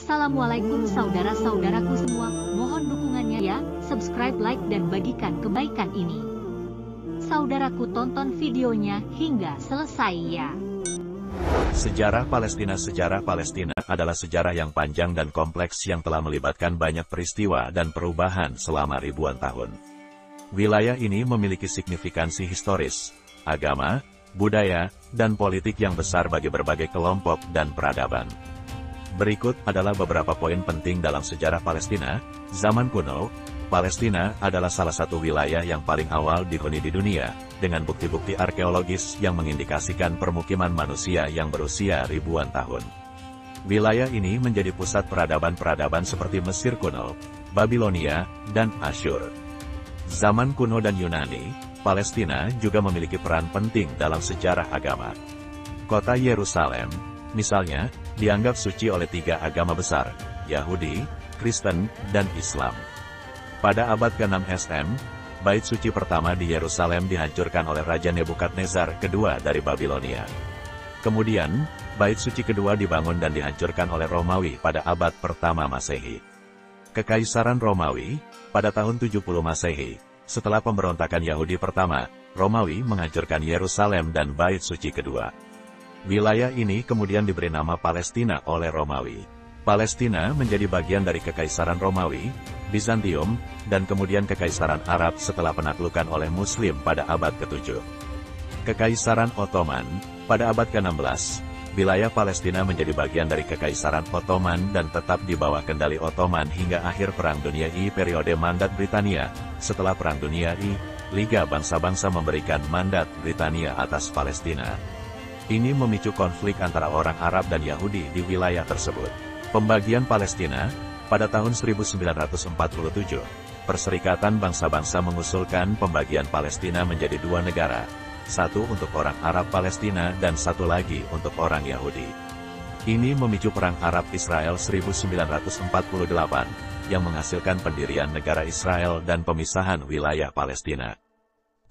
Assalamualaikum saudara-saudaraku semua, mohon dukungannya ya, subscribe, like, dan bagikan kebaikan ini. Saudaraku tonton videonya hingga selesai ya. Sejarah Palestina adalah sejarah yang panjang dan kompleks yang telah melibatkan banyak peristiwa dan perubahan selama ribuan tahun. Wilayah ini memiliki signifikansi historis, agama, budaya, dan politik yang besar bagi berbagai kelompok dan peradaban. Berikut adalah beberapa poin penting dalam sejarah Palestina. Zaman kuno, Palestina adalah salah satu wilayah yang paling awal dihuni di dunia, dengan bukti-bukti arkeologis yang mengindikasikan permukiman manusia yang berusia ribuan tahun. Wilayah ini menjadi pusat peradaban-peradaban seperti Mesir kuno, Babilonia, dan Asyur. Zaman kuno dan Yunani, Palestina juga memiliki peran penting dalam sejarah agama. Kota Yerusalem, misalnya, dianggap suci oleh tiga agama besar, Yahudi, Kristen, dan Islam. Pada abad ke-6 SM, bait suci pertama di Yerusalem dihancurkan oleh Raja Nebukadnezar kedua dari Babilonia. Kemudian, bait suci kedua dibangun dan dihancurkan oleh Romawi pada abad pertama Masehi. Kekaisaran Romawi, pada tahun 70 Masehi, setelah pemberontakan Yahudi pertama, Romawi menghancurkan Yerusalem dan bait suci kedua. Wilayah ini kemudian diberi nama Palestina oleh Romawi. Palestina menjadi bagian dari Kekaisaran Romawi, Bizantium, dan kemudian Kekaisaran Arab setelah penaklukan oleh Muslim pada abad ke-7. Kekaisaran Ottoman, pada abad ke-16, wilayah Palestina menjadi bagian dari Kekaisaran Ottoman dan tetap di bawah kendali Ottoman hingga akhir Perang Dunia I periode mandat Britania. Setelah Perang Dunia I, Liga Bangsa-Bangsa memberikan mandat Britania atas Palestina. Ini memicu konflik antara orang Arab dan Yahudi di wilayah tersebut. Pembagian Palestina, pada tahun 1947, Perserikatan Bangsa-Bangsa mengusulkan pembagian Palestina menjadi dua negara, satu untuk orang Arab Palestina dan satu lagi untuk orang Yahudi. Ini memicu Perang Arab-Israel 1948, yang menghasilkan pendirian negara Israel dan pemisahan wilayah Palestina.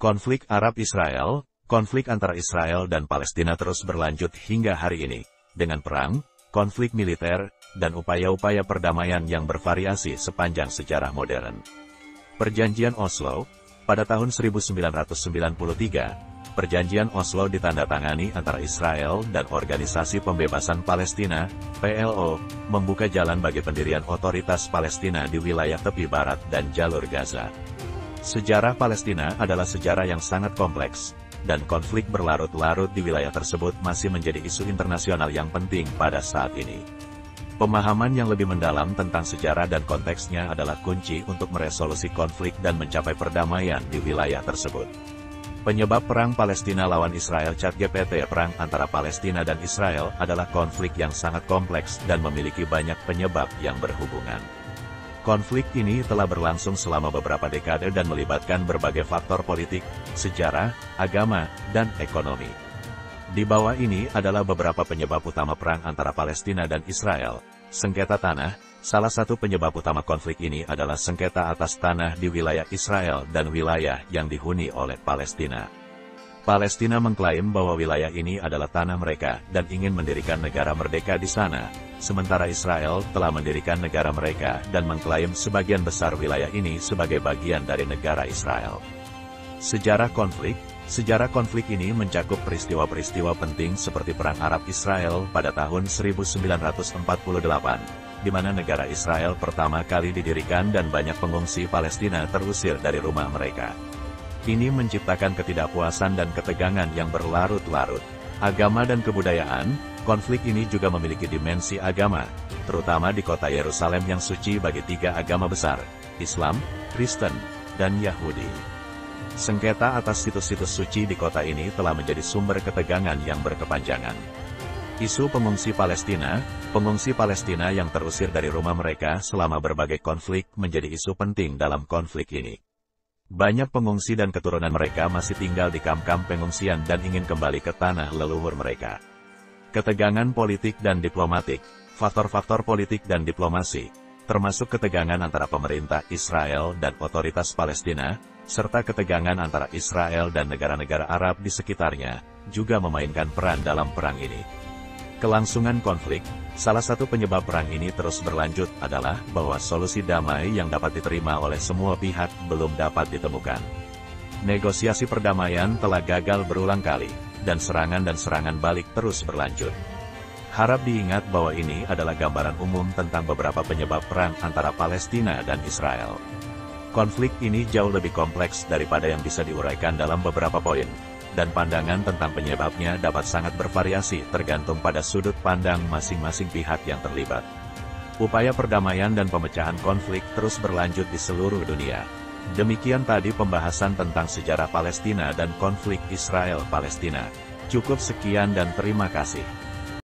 Konflik Arab-Israel, konflik antara Israel dan Palestina terus berlanjut hingga hari ini, dengan perang, konflik militer, dan upaya-upaya perdamaian yang bervariasi sepanjang sejarah modern. Perjanjian Oslo, pada tahun 1993, Perjanjian Oslo ditandatangani antara Israel dan Organisasi Pembebasan Palestina, PLO, membuka jalan bagi pendirian otoritas Palestina di wilayah tepi barat dan jalur Gaza. Sejarah Palestina adalah sejarah yang sangat kompleks, dan konflik berlarut-larut di wilayah tersebut masih menjadi isu internasional yang penting pada saat ini. Pemahaman yang lebih mendalam tentang sejarah dan konteksnya adalah kunci untuk meresolusi konflik dan mencapai perdamaian di wilayah tersebut. Penyebab perang Palestina lawan Israel ChatGPT. Perang antara Palestina dan Israel adalah konflik yang sangat kompleks dan memiliki banyak penyebab yang berhubungan. Konflik ini telah berlangsung selama beberapa dekade dan melibatkan berbagai faktor politik, sejarah, agama, dan ekonomi. Di bawah ini adalah beberapa penyebab utama perang antara Palestina dan Israel. Sengketa tanah, salah satu penyebab utama konflik ini adalah sengketa atas tanah di wilayah Israel dan wilayah yang dihuni oleh Palestina. Palestina mengklaim bahwa wilayah ini adalah tanah mereka dan ingin mendirikan negara merdeka di sana, sementara Israel telah mendirikan negara mereka dan mengklaim sebagian besar wilayah ini sebagai bagian dari negara Israel. Sejarah konflik ini mencakup peristiwa-peristiwa penting seperti Perang Arab-Israel pada tahun 1948, di mana negara Israel pertama kali didirikan dan banyak pengungsi Palestina terusir dari rumah mereka. Ini menciptakan ketidakpuasan dan ketegangan yang berlarut-larut. Agama dan kebudayaan, konflik ini juga memiliki dimensi agama, terutama di kota Yerusalem yang suci bagi tiga agama besar, Islam, Kristen, dan Yahudi. Sengketa atas situs-situs suci di kota ini telah menjadi sumber ketegangan yang berkepanjangan. Isu pengungsi Palestina yang terusir dari rumah mereka selama berbagai konflik menjadi isu penting dalam konflik ini. Banyak pengungsi dan keturunan mereka masih tinggal di kamp-kamp pengungsian dan ingin kembali ke tanah leluhur mereka. Ketegangan politik dan diplomatik, faktor-faktor politik dan diplomasi, termasuk ketegangan antara pemerintah Israel dan otoritas Palestina, serta ketegangan antara Israel dan negara-negara Arab di sekitarnya, juga memainkan peran dalam perang ini. Kelangsungan konflik, salah satu penyebab perang ini terus berlanjut adalah bahwa solusi damai yang dapat diterima oleh semua pihak belum dapat ditemukan. Negosiasi perdamaian telah gagal berulang kali, dan serangan balik terus berlanjut. Harap diingat bahwa ini adalah gambaran umum tentang beberapa penyebab perang antara Palestina dan Israel. Konflik ini jauh lebih kompleks daripada yang bisa diuraikan dalam beberapa poin, dan pandangan tentang penyebabnya dapat sangat bervariasi tergantung pada sudut pandang masing-masing pihak yang terlibat. Upaya perdamaian dan pemecahan konflik terus berlanjut di seluruh dunia. Demikian tadi pembahasan tentang sejarah Palestina dan konflik Israel-Palestina. Cukup sekian dan terima kasih.